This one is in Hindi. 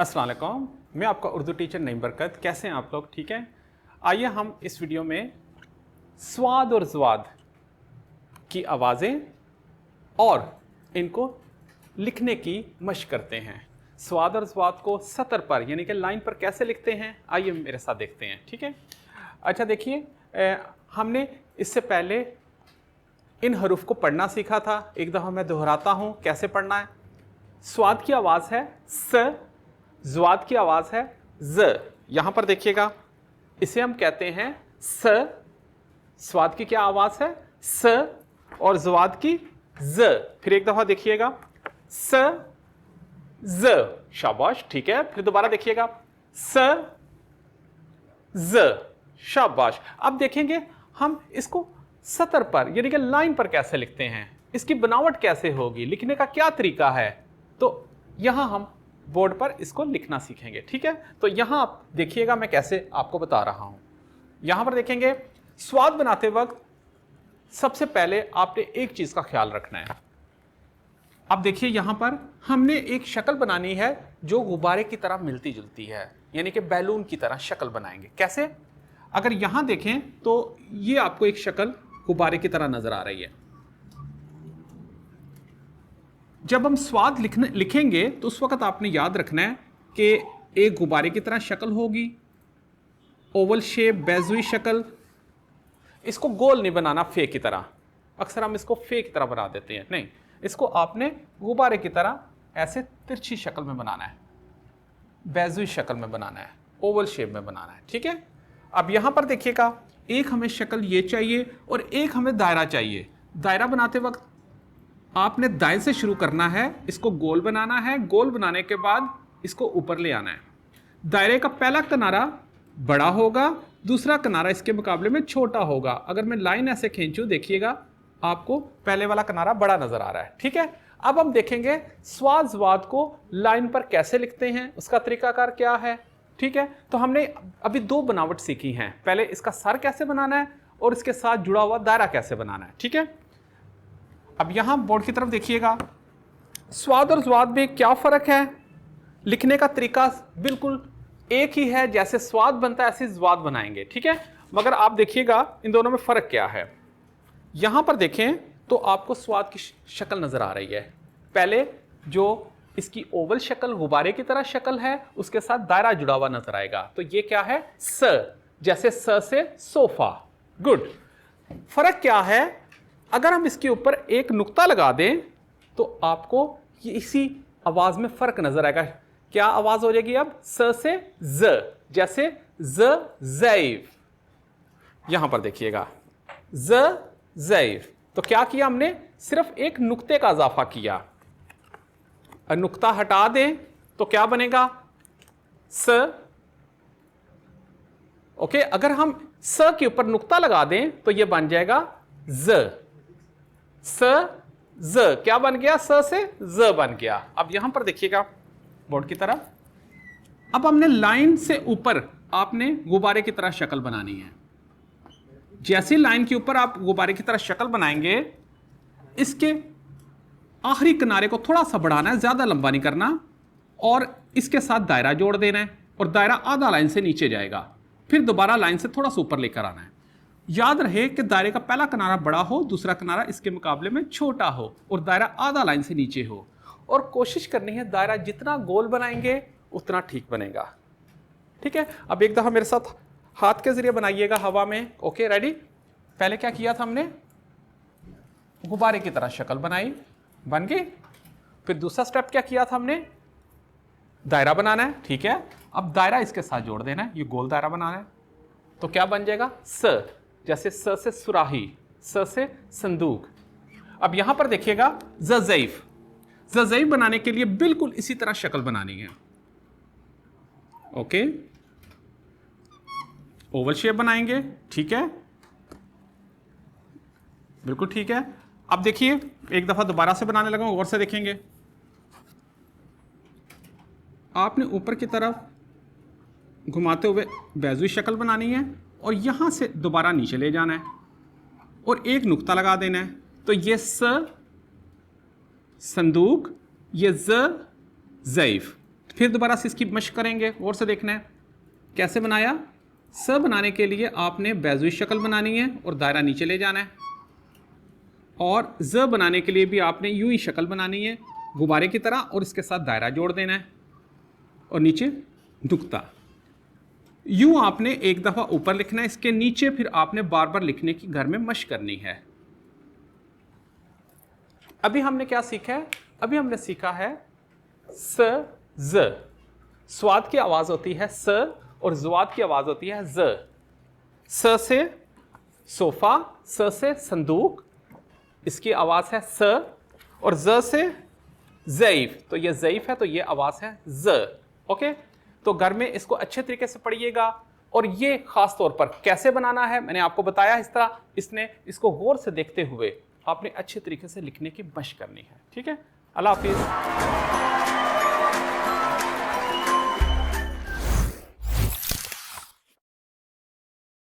अस्सलाम वालेकुम, मैं आपका उर्दू टीचर नईम बरकत। कैसे हैं आप लोग? ठीक है। आइए हम इस वीडियो में स्वाद और ज़वाद की आवाज़ें और इनको लिखने की मशक करते हैं। स्वाद और ज़वाद को सतर पर यानी कि लाइन पर कैसे लिखते हैं, आइए मेरे साथ देखते हैं। ठीक है। अच्छा देखिए, हमने इससे पहले इन हरूफ को पढ़ना सीखा था। एक दफ़ा मैं दोहराता हूँ कैसे पढ़ना है। स्वाद की आवाज़ है स, ज़वाद की आवाज़ है ज़। यहाँ पर देखिएगा, इसे हम कहते हैं स। स्वाद की क्या आवाज़ है? स। और ज़वाद की ज़। फिर एक दफ़ा देखिएगा, स ज़। शाबाश, ठीक है। फिर दोबारा देखिएगा, स ज़। शाबाश। अब देखेंगे हम इसको सतर पर यानी कि लाइन पर कैसे लिखते हैं, इसकी बनावट कैसे होगी, लिखने का क्या तरीका है। तो यहां हम बोर्ड पर इसको लिखना सीखेंगे। ठीक है। तो यहां आप देखिएगा मैं कैसे आपको बता रहा हूं। यहां पर देखेंगे, स्वाद बनाते वक्त सबसे पहले आपने एक चीज का ख्याल रखना है। अब देखिए, यहां पर हमने एक शक्ल बनानी है जो गुब्बारे की तरह मिलती जुलती है, यानी कि बैलून की तरह शक्ल बनाएंगे। कैसे? अगर यहां देखें तो ये आपको एक शक्ल गुब्बारे की तरह नजर आ रही है। जब हम स्वाद लिखेंगे तो उस वक्त आपने याद रखना है कि एक गुब्बारे की तरह शक्ल होगी, ओवल शेप, बेजुई शक्ल। इसको गोल नहीं बनाना फे की तरह, अक्सर हम इसको फे की तरह बना देते हैं। नहीं, इसको आपने गुब्बारे की तरह ऐसे तिरछी शक्ल में बनाना है, बेजुई शक्ल में बनाना है, ओवल शेप में बनाना है। ठीक है। अब यहां पर देखिएगा, एक हमें शक्ल ये चाहिए और एक हमें दायरा चाहिए। दायरा बनाते वक्त आपने दाएं से शुरू करना है, इसको गोल बनाना है, गोल बनाने के बाद इसको ऊपर ले आना है। दायरे का पहला किनारा बड़ा होगा, दूसरा किनारा इसके मुकाबले में छोटा होगा। अगर मैं लाइन ऐसे खींचूं, देखिएगा आपको पहले वाला किनारा बड़ा नजर आ रहा है। ठीक है। अब हम देखेंगे स्वाद ज़वाद को लाइन पर कैसे लिखते हैं, उसका तरीकाकार क्या है। ठीक है। तो हमने अभी दो बनावट सीखी हैं, पहले इसका सर कैसे बनाना है और इसके साथ जुड़ा हुआ दायरा कैसे बनाना है। ठीक है। अब यहां बोर्ड की तरफ देखिएगा, स्वाद और ज़वाद में क्या फर्क है। लिखने का तरीका बिल्कुल एक ही है, जैसे स्वाद बनता है ऐसे ज़वाद बनाएंगे। ठीक है। मगर आप देखिएगा इन दोनों में फर्क क्या है। यहां पर देखें तो आपको स्वाद की शक्ल नजर आ रही है। पहले जो इसकी ओवल शक्ल गुब्बारे की तरह शक्ल है, उसके साथ दायरा जुड़ा हुआ नजर आएगा। तो ये क्या है? स। जैसे स से सोफा। गुड। फर्क क्या है? अगर हम इसके ऊपर एक नुक्ता लगा दें तो आपको ये इसी आवाज में फर्क नजर आएगा। क्या आवाज हो जाएगी अब? स से ज। जैसे ज ज़ैफ। यहां पर देखिएगा, ज ज़ैफ। तो क्या किया हमने? सिर्फ एक नुक्ते का इजाफा किया। नुक्ता हटा दें तो क्या बनेगा? स। ओके। अगर हम स के ऊपर नुक्ता लगा दें तो यह बन जाएगा ज। स ज क्या बन गया? स से ज बन गया। अब यहां पर देखिएगा बोर्ड की तरफ, अब हमने लाइन से ऊपर आपने गुब्बारे की तरह शक्ल बनानी है। जैसी लाइन के ऊपर आप गुब्बारे की तरह शक्ल बनाएंगे, इसके आखिरी किनारे को थोड़ा सा बढ़ाना है, ज्यादा लंबा नहीं करना, और इसके साथ दायरा जोड़ देना है और दायरा आधा लाइन से नीचे जाएगा, फिर दोबारा लाइन से थोड़ा सा ऊपर लेकर आना है। याद रहे कि दायरे का पहला किनारा बड़ा हो, दूसरा किनारा इसके मुकाबले में छोटा हो और दायरा आधा लाइन से नीचे हो। और कोशिश करनी है दायरा जितना गोल बनाएंगे उतना ठीक बनेगा। ठीक है। अब एक दफा मेरे साथ हाथ के जरिए बनाइएगा हवा में। Okay, ready. पहले क्या किया था हमने? गुब्बारे की तरह शक्ल बनाई, बन गई। फिर दूसरा स्टेप क्या किया था हमने? दायरा बनाना है। ठीक है। अब दायरा इसके साथ जोड़ देना है, ये गोल दायरा बनाना है। तो क्या बन जाएगा? स। जैसे स से सुराही, स से संदूक। अब यहां पर देखिएगा, ज़ैफ। ज़ैफ बनाने के लिए बिल्कुल इसी तरह शक्ल बनानी है। ओके, ओवल शेप बनाएंगे। ठीक है, बिल्कुल ठीक है। अब देखिए, एक दफा दोबारा से बनाने लगा, गौर से देखेंगे। आपने ऊपर की तरफ घुमाते हुए बेजुई शक्ल बनानी है और यहां से दोबारा नीचे ले जाना है और एक नुक्ता लगा देना है। तो ये स संदूक, ये ज़ ज़ैफ। फिर दोबारा से इसकी मशक करेंगे, गौर से देखना है कैसे बनाया। स बनाने के लिए आपने बेजुई शक्ल बनानी है और दायरा नीचे ले जाना है, और ज बनाने के लिए भी आपने यूं ही शक्ल बनानी है गुब्बारे की तरह, और इसके साथ दायरा जोड़ देना है और नीचे नुक्ता। यूं आपने एक दफ़ा ऊपर लिखना है, इसके नीचे फिर आपने बार बार लिखने की घर में मशक करनी है। अभी हमने क्या सीखा है? अभी हमने सीखा है स ज, स्वाद की आवाज होती है स और ज़वाद की आवाज होती है ज। स से सोफा, स से संदूक, इसकी आवाज है स, और ज से ज़ईफ, तो ये ज़ईफ है तो ये आवाज है ज। ओके, तो घर में इसको अच्छे तरीके से पढ़िएगा, और ये खास तौर पर कैसे बनाना है मैंने आपको बताया। इस तरह इसको गौर से देखते हुए आपने अच्छे तरीके से लिखने की मशक करनी है। ठीक है, अल्लाह हाफिज।